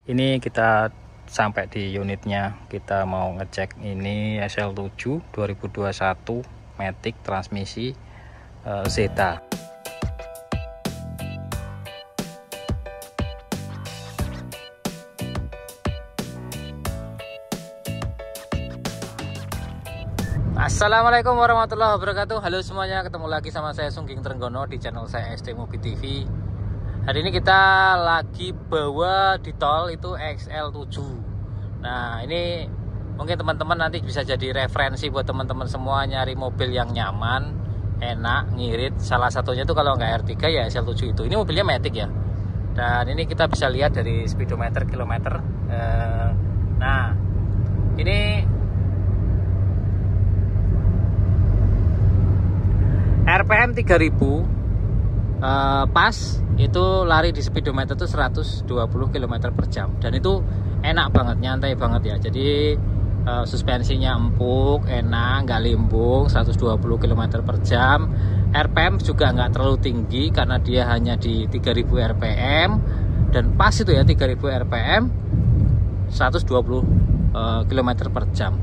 Ini kita sampai di unitnya, kita mau ngecek ini SL7 2021 Matic transmisi Zeta. Assalamualaikum warahmatullahi wabarakatuh. Halo semuanya, ketemu lagi sama saya Sungging Trenggono di channel saya ST Mobi TV. Hari ini kita lagi bawa di tol itu XL7. Nah, ini mungkin teman-teman nanti bisa jadi referensi buat teman-teman semua nyari mobil yang nyaman, enak, ngirit. Salah satunya itu kalau nggak R3 ya XL7 itu. Ini mobilnya Matic ya. Dan ini kita bisa lihat dari speedometer kilometer. Nah, ini RPM 3000 pas itu lari di speedometer itu 120 km per jam, dan itu enak banget, nyantai banget ya. Jadi suspensinya empuk, enak, nggak limbung, 120 km per jam. RPM juga nggak terlalu tinggi karena dia hanya di 3000 RPM, dan pas itu ya 3000 RPM 120 km per jam.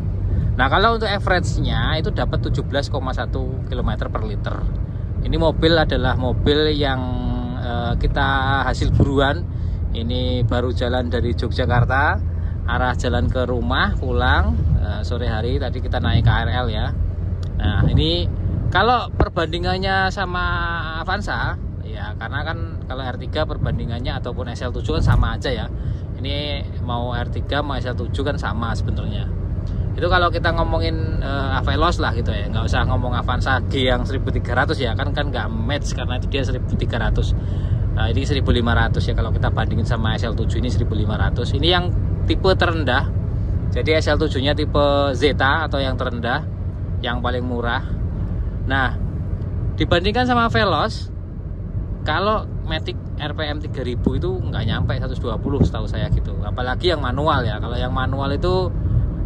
Nah, kalau untuk average-nya itu dapat 17,1 km per liter. Ini mobil adalah mobil yang kita hasil buruan. Ini baru jalan dari Yogyakarta, arah jalan ke rumah, pulang sore hari. Tadi kita naik KRL ya. Nah, ini kalau perbandingannya sama Avanza, ya karena kan kalau R3 perbandingannya ataupun SL7 kan sama aja ya. Ini mau R3 mau SL7 kan sama sebenarnya. Itu kalau kita ngomongin Avelos lah gitu ya, nggak usah ngomong Avanza G yang 1300 ya, kan nggak match karena itu dia 1300. Nah, ini 1500 ya kalau kita bandingin sama SL7 ini 1500. Ini yang tipe terendah. Jadi SL7 nya tipe Zeta atau yang terendah, yang paling murah. Nah, dibandingkan sama Veloz, kalau Matic RPM 3000 itu nggak nyampe 120 setahu saya gitu. Apalagi yang manual ya. Kalau yang manual itu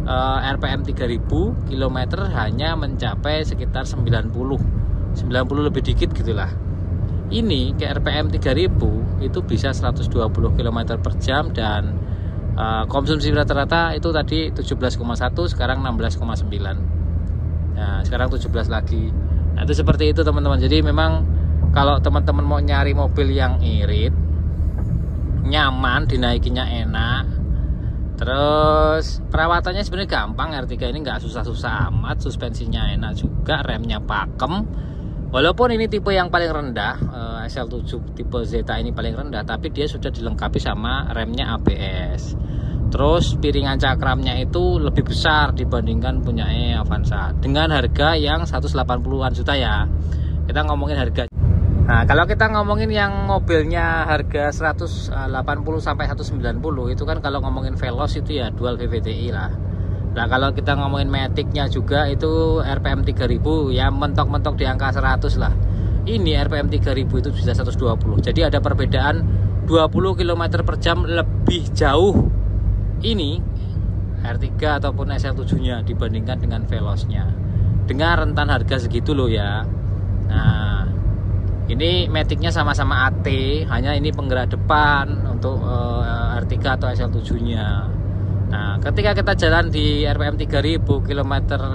RPM 3000 km hanya mencapai sekitar 90 lebih dikit gitulah. Ini ke RPM 3000 itu bisa 120 km per jam, dan konsumsi rata-rata itu tadi 17,1, sekarang 16,9. Nah, sekarang 17 lagi. Nah, itu seperti itu teman-teman. Jadi memang kalau teman-teman mau nyari mobil yang irit, nyaman, dinaikinya enak, terus perawatannya sebenarnya gampang. R3 ini nggak susah-susah amat, suspensinya enak juga, remnya pakem. Walaupun ini tipe yang paling rendah, SL7 tipe Zeta ini paling rendah, tapi dia sudah dilengkapi sama remnya ABS. Terus piringan cakramnya itu lebih besar dibandingkan punya Avanza, dengan harga yang 180-an juta ya. Kita ngomongin harga. Nah, kalau kita ngomongin yang mobilnya harga 180 sampai 190 itu kan kalau ngomongin Veloz itu ya dual VVTi lah. Nah, kalau kita ngomongin Matic-nya juga itu RPM 3000 ya mentok-mentok di angka 100 lah. Ini RPM 3000 itu bisa 120. Jadi ada perbedaan 20 km per jam lebih jauh ini R3 ataupun SL7-nya dibandingkan dengan Veloz-nya. Dengan rentan harga segitu loh ya. Nah, ini Matic-nya sama-sama AT, hanya ini penggerak depan untuk R3 atau SL7-nya. Nah, ketika kita jalan di RPM 3000 km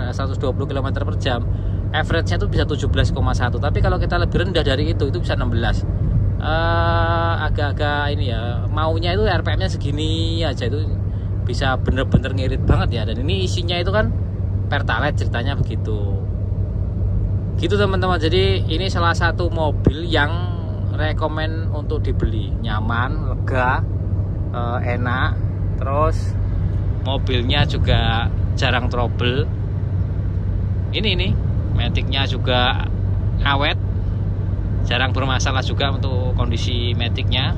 120 km per jam, average-nya itu bisa 17,1. Tapi kalau kita lebih rendah dari itu bisa 16. Agak-agak ini ya, maunya itu RPM-nya segini aja, itu bisa bener-bener ngirit banget ya. Dan ini isinya itu kan Pertalite ceritanya begitu. Gitu teman-teman. Jadi ini salah satu mobil yang rekomen untuk dibeli, nyaman, lega, enak, terus mobilnya juga jarang trouble. Ini Matic-nya juga awet, jarang bermasalah juga untuk kondisi Matic-nya.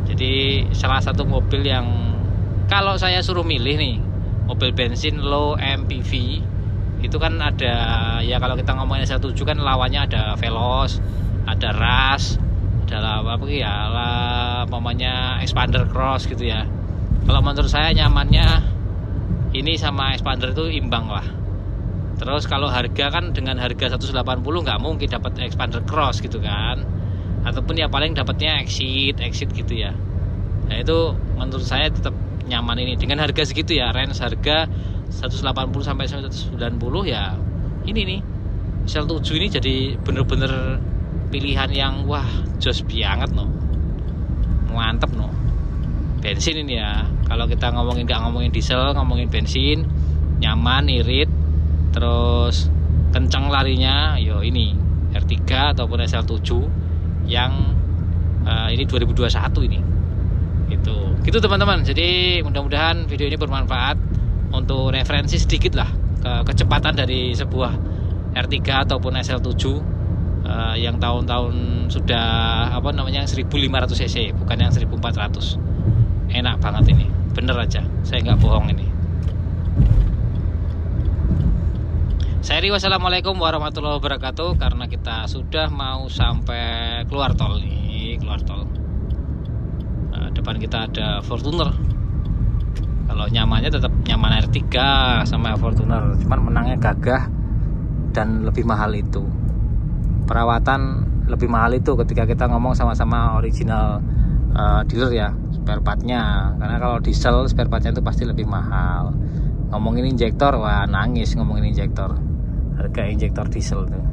Jadi salah satu mobil yang kalau saya suruh milih nih, mobil bensin low MPV itu kan ada ya, kalau kita ngomongin SL7 kan lawannya ada Veloz, ada Rush, ada apa ya, namanya Expander Cross gitu ya. Kalau menurut saya nyamannya ini sama Expander itu imbang lah. Terus kalau harga kan dengan harga 180 nggak mungkin dapat Expander Cross gitu kan, ataupun ya paling dapatnya Exit gitu ya. Nah itu menurut saya tetap nyaman ini dengan harga segitu ya, range harga 180 sampai 190 ya. Ini nih XL7 ini jadi bener-bener pilihan yang wah jos banget no, mantep no. Bensin ini ya, kalau kita ngomongin nggak ngomongin diesel, ngomongin bensin, nyaman, irit, terus kencang larinya, yo ini R3 ataupun SL7 yang ini 2021 ini. Itu gitu teman-teman. Jadi mudah-mudahan video ini bermanfaat untuk referensi sedikit lah kecepatan dari sebuah R3 ataupun SL7 yang tahun-tahun sudah 1500 cc, bukan yang 1400. Enak banget ini, bener aja, saya nggak bohong ini. Saya wassalamualaikum warahmatullahi wabarakatuh. Karena kita sudah mau sampai keluar tol nih, keluar tol. Depan kita ada Fortuner. Kalau nyamannya tetap nyaman R3 sama Fortuner, cuman menangnya gagah dan lebih mahal itu. Perawatan lebih mahal itu ketika kita ngomong sama-sama original dealer ya, spare partnya. Karena kalau diesel spare partnya itu pasti lebih mahal. Ngomongin injektor, wah nangis ngomongin injektor. Harga injektor diesel tuh.